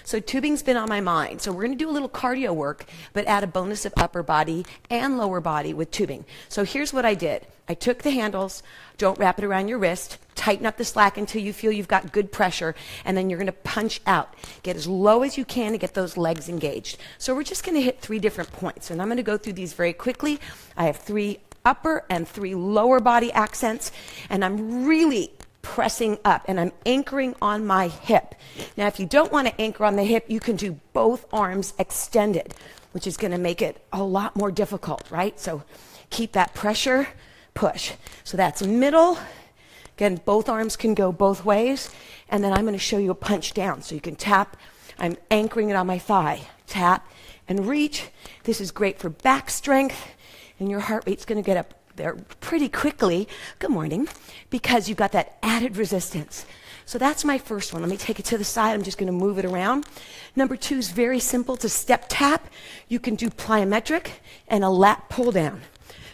So tubing's been on my mind. So we're going to do a little cardio work, but add a bonus of upper body and lower body with tubing. So here's what I did. I took the handles, don't wrap it around your wrist, tighten up the slack until you feel you've got good pressure, and then you're going to punch out. Get as low as you can to get those legs engaged. So we're just going to hit 3 different points, and I'm going to go through these very quickly. I have 3 upper and 3 lower body accents, and I'm really pressing up, and I'm anchoring on my hip. Now, if you don't want to anchor on the hip, you can do both arms extended, which is going to make it a lot more difficult, right? So keep that pressure, push. So that's middle. Again, both arms can go both ways, and then I'm going to show you a punch down. So you can tap. I'm anchoring it on my thigh. Tap and reach. This is great for back strength, and your heart rate's going to get up there pretty quickly, good morning, because you've got that added resistance. So that's my first one. Let me take it to the side. I'm just going to move it around. Number 2 is very simple. To step tap, you can do plyometric and a lat pull down.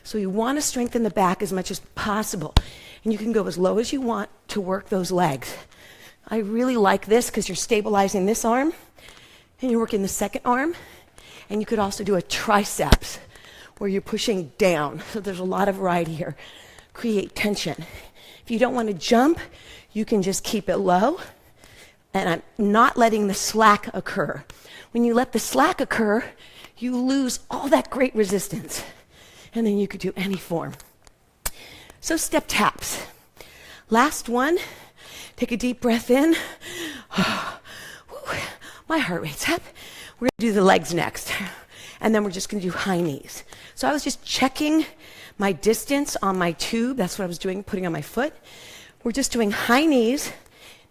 So you want to strengthen the back as much as possible. And you can go as low as you want to work those legs. I really like this because you're stabilizing this arm and you're working the second arm. And you could also do a triceps, where you're pushing down. So there's a lot of variety here. Create tension. If you don't want to jump, you can just keep it low. And I'm not letting the slack occur. When you let the slack occur, you lose all that great resistance. And then you could do any form. So step taps. Last one. Take a deep breath in. My heart rate's up. We're going to do the legs next. And then we're just going to do high knees. So I was just checking my distance on my tube. That's what I was doing, putting on my foot. We're just doing high knees.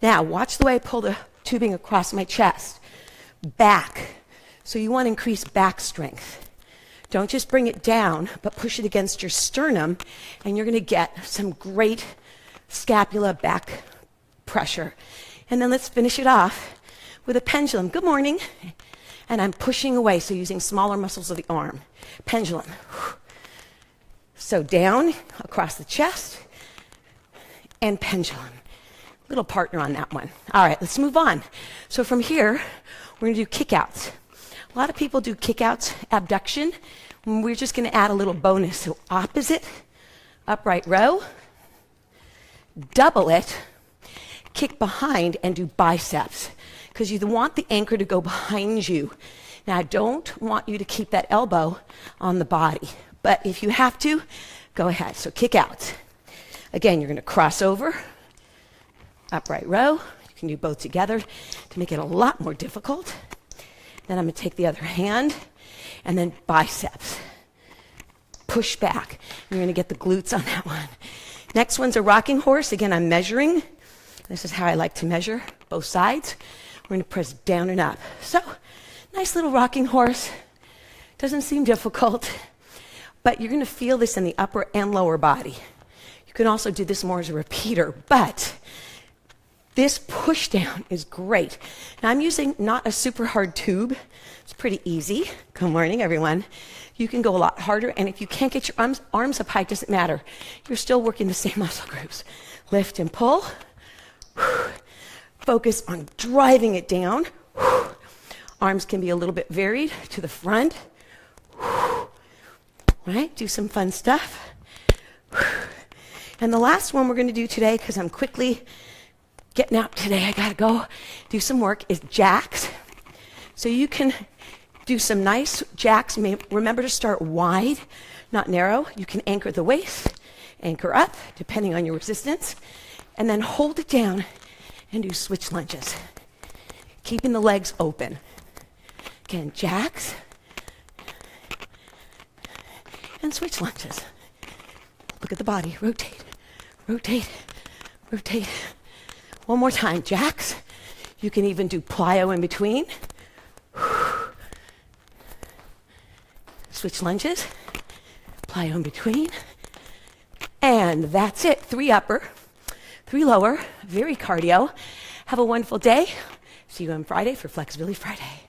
Now, watch the way I pull the tubing across my chest. Back. So you want to increase back strength. Don't just bring it down, but push it against your sternum, and you're going to get some great scapula back pressure. And then let's finish it off with a pendulum. Good morning. And I'm pushing away, so using smaller muscles of the arm. Pendulum. So down, across the chest, and pendulum. Little partner on that one. All right, let's move on. So from here, we're going to do kickouts. A lot of people do kickouts, abduction. We're just going to add a little bonus. So opposite, upright row, double it, kick behind, and do biceps. Because you want the anchor to go behind you. Now, I don't want you to keep that elbow on the body, but if you have to, go ahead. So kick out. Again, you're going to cross over, upright row. You can do both together to make it a lot more difficult. Then I'm going to take the other hand, and then biceps. Push back. You're going to get the glutes on that one. Next one's a rocking horse. Again, I'm measuring. This is how I like to measure both sides. We're going to press down and up. So, nice little rocking horse. Doesn't seem difficult, but you're going to feel this in the upper and lower body. You can also do this more as a repeater, but this push down is great. Now, I'm using not a super hard tube. It's pretty easy. Good morning, everyone. You can go a lot harder, and if you can't get your arms up high, it doesn't matter. You're still working the same muscle groups. Lift and pull. Focus on driving it down. Arms can be a little bit varied to the front. Right? Do some fun stuff. And the last one we're going to do today, because I'm quickly getting out today, I got to go do some work, is jacks. So you can do some nice jacks. Remember to start wide, not narrow. You can anchor the waist, anchor up, depending on your resistance, and then hold it down and do switch lunges, keeping the legs open. Again, jacks and switch lunges. Look at the body. Rotate, rotate, rotate. One more time. Jacks. You can even do plyo in between. Switch lunges. Plyo in between. And that's it. 3 upper, 3 lower. Very cardio. Have a wonderful day. See you on Friday for Flexibility Friday.